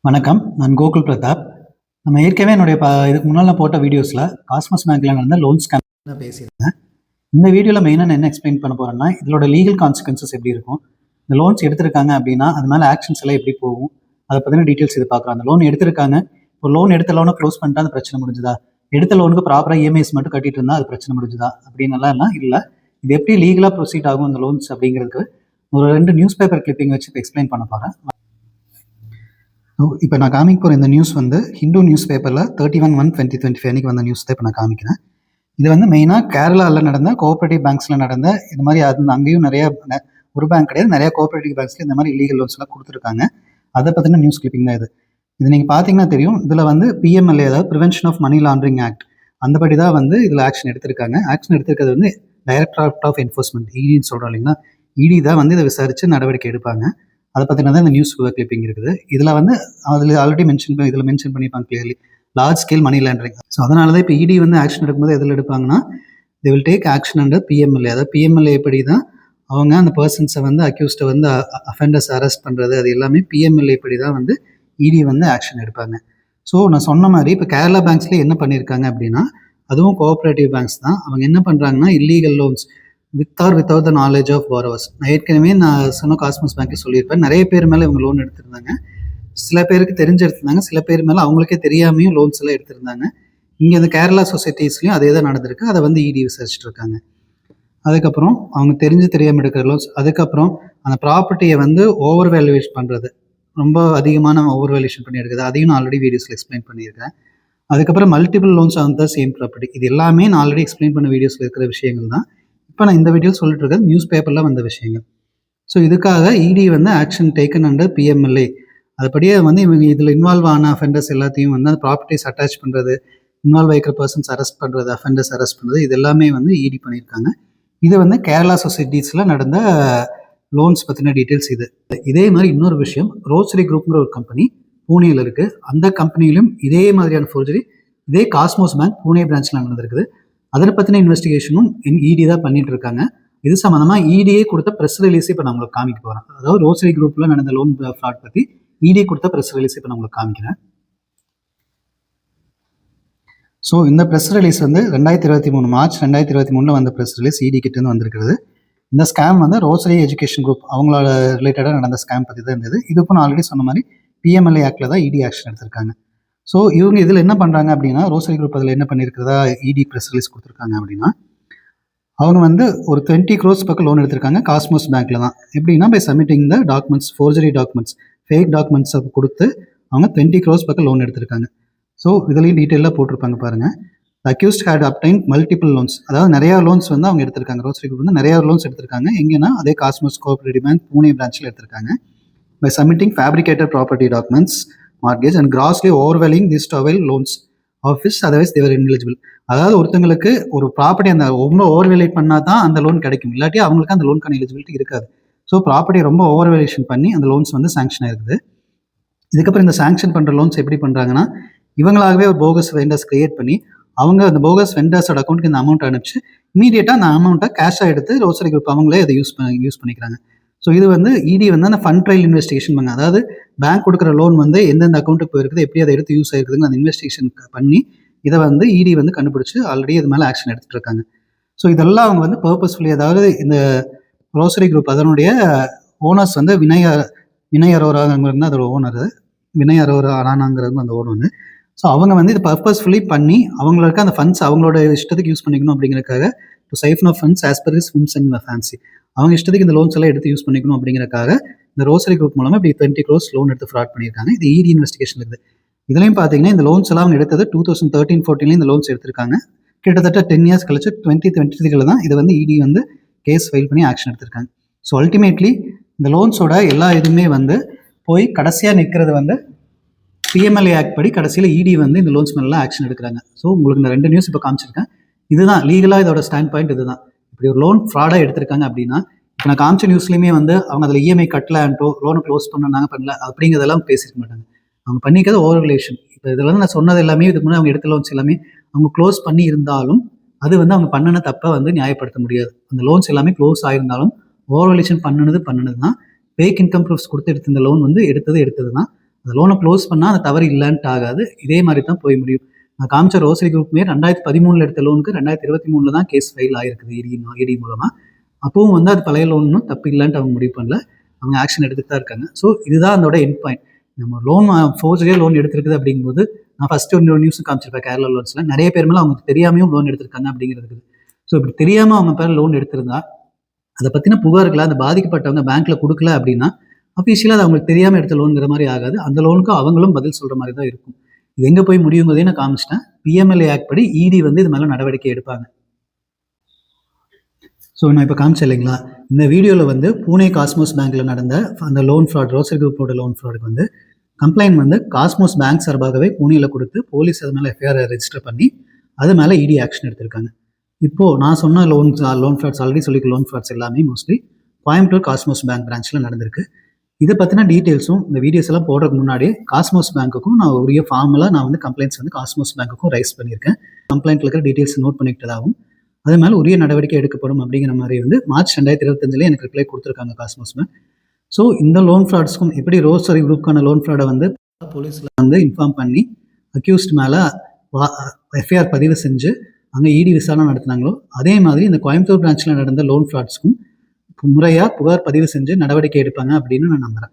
வணக்கம். நான் கோகுல் பிரதாப். நம்ம ஏற்கனவே என்னுடைய இதுக்கு முன்னால் நான் போட்ட வீடியோஸில் காஸ்மஸ் பேங்க்ல நடந்த லோன் ஸ்கேம் தான் பேசியிருந்தேன். இந்த வீடியோவில் மெயினாக நான் என்ன எக்ஸ்பிளைன் பண்ண போகிறேன்னா, இதோட லீகல் கான்சிக்வன்சஸ் எப்படி இருக்கும், இந்த லோன்ஸ் எடுத்திருக்காங்க அப்படின்னா அது மேலே ஆக்ஷன்ஸ் எல்லாம் எப்படி போகும், அதை பற்றின டீட்டெயில்ஸ் இது பார்க்குறோம். அந்த லோன் எடுத்திருக்காங்க, ஒரு லோன் எடுத்த லோனை க்ளோஸ் பண்ணிட்டா அந்த பிரச்சனை முடிஞ்சுதா, எடுத்த லோனுக்கு ப்ராப்பராக இஎம்ஐஸ் மட்டும் கட்டிட்டு இருந்தால் அது பிரச்சனை முடிஞ்சுதா அப்படின்னு எல்லாம் இல்லை. இது எப்படி லீகலாக ப்ரொசீட் ஆகும் இந்த லோன்ஸ் அப்படிங்கிறதுக்கு ஒரு 2 நியூஸ் பேப்பர் கிளிப்பிங் வச்சு இப்போ எக்ஸ்பிளைன் பண்ண போகிறேன். இப்போ நான் காமிக்க போகிற இந்த நியூஸ் வந்து ஹிந்து நியூஸ் பேப்பரில் 31/1/2025 அன்றைக்கி வந்த நியூஸ் தான் இப்போ நான் காமிக்கிறேன். இது வந்து மெயினாக கேரளாவில் நடந்த கோஆப்ரேட்டிவ் பேங்க்ஸில் நடந்த இது மாதிரி அங்கேயும் நிறைய ஒரு பேங்க் கிடையாது, நிறைய கோஆப்ரேட்டிவ் பேங்க்ஸில் இந்த மாதிரி இல்லீகல் லோன்ஸ்லாம் கொடுத்துருக்காங்க. அதை பற்றின நியூஸ் கிளிப்பிங் தான் இது நீங்கள் பார்த்தீங்கன்னா தெரியும். இதில் வந்து பிஎம்எல்ஏ, அதாவது prevention of money laundering act, அந்தபடி தான் வந்து இதில் ஆக்ஷன் எடுத்திருக்காங்க. ஆக்ஷன் எடுத்திருக்கிறது வந்து டைரக்டரேட் ஆஃப் என்ஃபோர்ஸ்மெண்ட், இடின்னு சொல்கிறோம் இல்லைங்களா. இடி தான் வந்து இதை விசாரித்து நடவடிக்கை எடுப்பாங்க. அதை பற்றின தான் இந்த நியூஸ் கிளிப்பிங் இருக்குது. இதில் வந்து அதில் ஆல்ரெடி மென்ஷன் பண்ணியிருப்பாங்க clearly, large scale money laundering. So அதனால தான் இப்போ இடி வந்து ஆக்ஷன் எடுக்கும்போது எதில் எடுப்பாங்கன்னா, they will take action under PMLA. அதாவது பிஎம்எல்ஏ எப்படி தான் அவங்க அந்த பர்சன்ஸை வந்து அக்யூஸ்டை வந்து அஃபெண்டர்ஸ் அரெஸ்ட் பண்ணுறது, அது எல்லாமே பிஎம்எல்ஏ படி தான் வந்து இடி வந்து ஆக்ஷன் எடுப்பாங்க. ஸோ நான் சொன்ன மாதிரி இப்போ கேரளா பேங்க்ஸ்லேயே என்ன பண்ணியிருக்காங்க அப்படின்னா, அதுவும் கோஆப்ரேட்டிவ் பேங்க்ஸ் தான். அவங்க என்ன பண்ணுறாங்கன்னா, illegal loans with or without the knowledge of borrowers. ஏற்கனவே நான் சொன்ன காஸ்மஸ் பேங்க்கில் சொல்லியிருப்பேன், நிறைய பேர் மேலே இவங்க லோன் எடுத்திருந்தாங்க. சில பேருக்கு தெரிஞ்சு எடுத்திருந்தாங்க, சில பேர் மேலே அவங்களுக்கே தெரியாமையும் லோன்ஸ் எல்லாம் எடுத்திருந்தாங்க. இங்கே இந்த கேரளா சொசைட்டிஸ்லையும் அதே தான் நடந்திருக்கு. அதை வந்து இடி விசாரிச்சுட்டு இருக்காங்க. அதுக்கப்புறம் அவங்க தெரியாமல் எடுக்கிற லோன்ஸ், அதுக்கப்புறம் அந்த ப்ராப்பர்ட்டியை வந்து ஓவர் வேல்யூவேஷன் பண்ணுறது, ரொம்ப அதிகமான ஓவர் வேல்யூஷன் பண்ணி எடுக்குது, அதையும் நான் ஆல்ரெடி வீடியோஸில் எக்ஸ்பிளைன் பண்ணியிருக்கேன். அதுக்கப்புறம் multiple loans on the same property, இது எல்லாமே நான் ஆல்ரெடி எக்ஸ்பிளைன் பண்ண வீடியோஸில் இருக்கிற விஷயங்கள் தான். இப்போ நான் இந்த வீடியோ சொல்லிட்டு இருக்கிறது நியூஸ் பேப்பரில் வந்த விஷயங்கள். ஸோ இதுக்காக இடி வந்து ஆக்ஷன் டேக்கன் அண்டர் பிஎம்எல்ஏ. அதுபடியே வந்து இவங்க இதில் இன்வால்வ் ஆன அஃபெண்டர்ஸ் எல்லாத்தையும் வந்து அந்த ப்ராப்பர்ட்டிஸ் அட்டாச் பண்ணுறது, இன்வால்வ் ஆகிக்கிற பர்சன்ஸ் அரெஸ்ட் பண்ணுறது, அஃபெண்டர்ஸ் அரெஸ்ட் பண்ணுறது, இது எல்லாமே வந்து இடி பண்ணியிருக்காங்க. இது வந்து கேரளா சொசைட்டிஸில் நடந்த லோன்ஸ் பற்றின டீட்டெயில்ஸ். இதே மாதிரி இன்னொரு விஷயம், ரோசரி குரூப்ங்கிற ஒரு கம்பெனி பூனேயில் இருக்குது. அந்த கம்பெனியிலும் இதே மாதிரியான ஃபோர்ஜரி இதே காஸ்மோஸ் பேங்க் பூனே பிரான்ச்சில் நடந்திருக்குது. அதை பற்றின இன்வெஸ்டிகேஷனும் இடி தான் பண்ணிட்டு இருக்காங்க. இது சம்மந்தமாக இடியே கொடுத்த ப்ரெஸ் ரிலீஸ் இப்போ நான் உங்களுக்கு காமிக்க போகிறேன். அதாவது ரோசரி குரூப்பில் நடந்த லோன் ஃப்ராட் பற்றி இடி கொடுத்த ப்ரெஸ் ரிலீஸ் இப்போ நான் உங்களுக்கு காமிக்கிறேன். ஸோ இந்த ப்ரெஸ் ரிலீஸ் வந்து 2023 மார்ச் 2023 வந்த ப்ரெஸ் ரிலீஸ் இடி கிட்டேருந்து வந்திருக்கிறது. இந்த ஸ்கேம் வந்து ரோசரி எஜுகேஷன் குரூப் அவங்களோட ரிலேட்டடாக நடந்த ஸ்கேம் பற்றி தான் இருந்தது. இதுக்கும் நான் ஆல்ரெடி சொன்ன மாதிரி பிஎம்எல்ஏ ஆக்டில் தான் இடி ஆக்ஷன் எடுத்திருக்காங்க. ஸோ இவங்க இதில் என்ன பண்ணுறாங்க அப்படின்னா, ரோசரி குரூப் அதில் என்ன பண்ணியிருக்கிறதா இடி ப்ரெஸ் ரிலீஸ் கொடுத்துருக்காங்க அப்படின்னா, அவங்க வந்து ஒரு 20 crores பக்கம் லோன் எடுத்திருக்காங்க காஸ்மோஸ் பேங்க்கில் தான். எப்படின்னா, by submitting the documents, forgery documents, fake டாக்குமெண்ட்ஸை கொடுத்து அவங்க 20 crores பக்கம் லோன் எடுத்திருக்காங்க. ஸோ இதுலேயும் டீட்டெயிலாக போட்டிருப்பாங்க பாருங்கள். Accused had obtained multiple loans, அதாவது நிறையா லோன்ஸ் வந்து அவங்க எடுத்திருக்காங்க. ரோசரி குரூப் வந்து நிறையா லோன்ஸ் எடுத்திருக்காங்க. எங்கன்னா அதே காஸ்மோஸ் கோஆப்ரேட்டிவ் பேங்க் பூனே பிரான்ச்சில் எடுத்திருக்காங்க. By submitting fabricated property documents, mortgage and grossly overvaluing this to avail loans office, otherwise they were ineligible. அதாவது ஒருத்தங்களுக்கு ஒரு ப்ராப்பர்ட்டி அந்த ரொம்ப ஓவர் வேல்யூட் பண்ணால் தான் அந்த லோன் கிடைக்கும், இல்லாட்டி அவங்களுக்கு அந்த லோனுக்கான எலிஜிபிலிட்டி இருக்காது. ஸோ ப்ராப்பர்ட்டி ரொம்ப ஓவர் வேல்யூஷன் பண்ணி அந்த லோன்ஸ் வந்து சாங்ஷன் ஆயிருக்குது. இதுக்கப்புறம் இந்த சாங்ஷன் பண்ணுற லோன்ஸ் எப்படி பண்ணுறாங்கன்னா, இவங்களாகவே ஒரு போகஸ் வெண்டர்ஸ் கிரியேட் பண்ணி அவங்க அந்த போகஸ் வெண்டர்ஸோட அக்கௌண்ட்டுக்கு இந்த அமௌண்ட் அனுப்பிச்சு இமீடியட்டாக அந்த அமௌண்ட்டை கேஷாக எடுத்து ரோசரி குரூப் அவங்களே அதை யூஸ் பண்ணிக்கிறாங்க. ஸோ இது வந்து இடி வந்து அந்த ஃபண்ட் ட்ரையல் இன்வெஸ்டிகேஷன் பண்ணாங்க. அதாவது பேங்க் கொடுக்குற லோன் வந்து எந்தெந்த அக்கௌண்ட்டுக்கு போயிருக்குது, எப்படி அதை எடுத்து யூஸ் ஆயிருக்குதுன்னு அந்த இன்வெஸ்டிகேஷன் பண்ணி இதை வந்து இடி வந்து கண்டுபிடிச்சி ஆல்ரெடி இது மேலே ஆக்ஷன் எடுத்துகிட்டு இருக்காங்க. ஸோ இதெல்லாம் அவங்க வந்து பர்பஸ்ஃபுல்லி, அதாவது இந்த ரோசரி குரூப் அதனுடைய ஓனர்ஸ் வந்து வினய் அரோராங்கிறது அதோட ஓனர், வினய் அரோரா அரானாங்கிறது அந்த ஓனர். ஸோ அவங்க வந்து இது பர்பஸ்ஃபுல்லி பண்ணி அவங்களுக்கு அந்த ஃபண்ட்ஸ் அவங்களோட இஷ்டத்துக்கு யூஸ் பண்ணிக்கணும் அப்படிங்கிறதுக்காக, to siphon off funds as per his whims and fancy, அவங்க இஷ்டத்துக்கு இந்த லோன்ஸ் எல்லாம் எடுத்து யூஸ் பண்ணிக்கணும் அப்படிங்கிறக்காக இந்த ரோசரி குரூப் மூலமாக இப்படி 20 crores லோன் எடுத்து ஃப்ராட் பண்ணியிருக்காங்க. இது இடி இன்வெஸ்டிகேஷன் இருக்குது. இதுலையும் பார்த்தீங்கன்னா இந்த லோன்ஸ் எல்லாம் அவங்க எடுத்தது 2013-14 இந்த லோன்ஸ் எடுத்திருக்காங்க. கிட்டத்தட்ட 10 years கழிச்சு 2023 தான் இது வந்து இடி வந்து கேஸ் ஃபைல் பண்ணி ஆக்ஷன் எடுத்திருக்காங்க. ஸோ அல்டிமேட்லி இந்த லோன்ஸோட எல்லா இதுவுமே வந்து போய் கடைசியாக நிற்கிறது வந்து பிஎம்எல்ஏ ஆக்ட் படி கடைசியில் இடி வந்து இந்த லோன்ஸ் மேலாம் ஆக்ஷன் எடுக்கிறாங்க. ஸோ உங்களுக்கு இந்த 2 நியூஸ் இப்போ காமிச்சிருக்கேன். இதுதான் லீகலாக இதோட ஸ்டாண்ட் பாயிண்ட். இதுதான் இப்படி ஒரு லோன் ஃப்ராடாக எடுத்திருக்காங்க அப்படின்னா, இப்போ நான் காமிச்ச நியூஸ்லையுமே வந்து அவங்க அதில் இஎம்ஐ கட்டலான்ட்டோ லோனை க்ளோஸ் பண்ணாங்க பண்ணல அப்படிங்கிறதெல்லாம் பேசிக்க மாட்டாங்க. அவங்க பண்ணிக்கிறது ஓவர் ரிலேஷன். இப்போ இதில் வந்து நான் சொன்னது எல்லாமே இதுக்கு முன்னாடி அவங்க எடுத்த லோன்ஸ் எல்லாமே அவங்க க்ளோஸ் பண்ணி இருந்தாலும் அது வந்து அவங்க பண்ணின தப்பை வந்து நியாயப்படுத்த முடியாது. அந்த லோன்ஸ் எல்லாமே க்ளோஸ் ஆகிருந்தாலும் ஓவர் ரிலேஷன் பண்ணினது தான். ஃபேக் இன்கம் ப்ரூஃப்ஸ் கொடுத்து எடுத்த இந்த லோன் வந்து எடுத்தது தான். அந்த லோனை க்ளோஸ் பண்ணால் அந்த தவறு இல்லைன்ட்டு ஆகாது. இதே மாதிரி தான் போய் முடியும். நான் காமிச்ச ரோசரி குரூப்புமே 2013 எடுத்த லோனுக்கு 2023 தான் கேஸ் ஃபைல் ஆயிருக்குது இடி மூலமாக. அப்பவும் வந்து அது பழைய லோன்னு தப்பு இல்லைன்ட்டு அவங்க முடிவு பண்ணல. அவங்க ஆக்ஷன் எடுத்துட்டு தான் இருக்காங்க. ஸோ இதுதான் அதோட எண்ட் பாயிண்ட். நம்ம லோன் ஃபோர்ஜரியாக லோன் எடுத்துருக்குது அப்படிங்கும்போது நான் ஃபஸ்ட்டு ஒரு நியூஸும் காமிச்சிருப்பேன் கேரளா லோன்ஸில் நிறைய பேர் மேலே அவங்களுக்கு தெரியாமையும் லோன் எடுத்திருக்காங்க அப்படிங்கிறது. ஸோ இப்படி தெரியாமல் அவங்க பேர் லோன் எடுத்திருந்தா அதை பற்றின புகார்களை அந்த பாதிக்கப்பட்டவங்க பேங்க்கில் கொடுக்கல அப்படின்னா அஃபீஷியலாக அது அவங்களுக்கு தெரியாமல் எடுத்த லோனுங்கிற மாதிரி ஆகாது. அந்த லோனுக்கு அவங்களும் பதில் சொல்கிற மாதிரி தான் இருக்கும். இது எங்கே போய் முடியுங்கிறதே நான் காமிச்சிட்டேன். PMLA ஆக்ட் படி இடி வந்து இது மேலே நடவடிக்கை எடுப்பாங்க. ஸோ நான் இப்போ காமிச்சேன் இல்லைங்களா, இந்த வீடியோவில் வந்து பூனே காஸ்மோஸ் பேங்க்கில் நடந்த அந்த லோன் ஃப்ராட், ரோசரி குரூப்போட லோன் ஃப்ராடுக்கு வந்து கம்ப்ளைண்ட் வந்து காஸ்மோஸ் பேங்க் சார்பாகவே பூனேயில் கொடுத்து போலீஸ் அது மேலே FIR ரெஜிஸ்டர் பண்ணி அது மேலே இடி ஆக்ஷன் எடுத்திருக்காங்க. இப்போது நான் சொன்ன லோன் ஃப்ராட்ஸ் ஆல்ரெடி சொல்லிக்க லோன் ஃப்ராட்ஸ் எல்லாமே மோஸ்ட்லி கோயம்புத்தூர் காஸ்மோஸ் பேங்க் பிரான்ச்சில் நடந்திருக்கு. இதை பற்றின டீட்டெயில்ஸும் இந்த வீடியோஸ் எல்லாம் போடுறதுக்கு முன்னாடி காஸ்மோஸ் பேங்க்குக்கும் நான் உரிய ஃபார்மெல்லாம் நான் வந்து கம்ப்ளைண்ட்ஸ் வந்து காஸ்மோஸ் பேங்க்குக்கும் ரைஸ் பண்ணியிருக்கேன். கம்ப்ளைண்ட்டில் இருக்கிற டீட்டெயில்ஸ் நோட் பண்ணிக்கிட்டதாகவும் அது மேலே உரிய நடவடிக்கை எடுக்கப்படும் அப்படிங்கிற மாதிரி வந்து மார்ச் 2025 எனக்கு ரிப்ளை கொடுத்துருக்காங்க காஸ்மோஸ் பேங்க். ஸோ இந்த லோன் ஃப்ராட்ஸ்க்கும் எப்படி ரோசரி குரூப்புக்கான லோன் ஃப்ராடை வந்து போலீஸில் வந்து இன்ஃபார்ம் பண்ணி அக்யூஸ்ட் மேலே FIR பதிவு செஞ்சு அங்கே இடி விசாரணை நடத்தினாங்களோ அதே மாதிரி இந்த கோயம்புத்தூர் பிரான்ச்சில் நடந்த லோன் ஃப்ராட்ஸ்க்கும் முறையாக புகார் பதிவு செஞ்சு நடவடிக்கை எடுப்பாங்க அப்படின்னு நான் நம்புகிறேன்.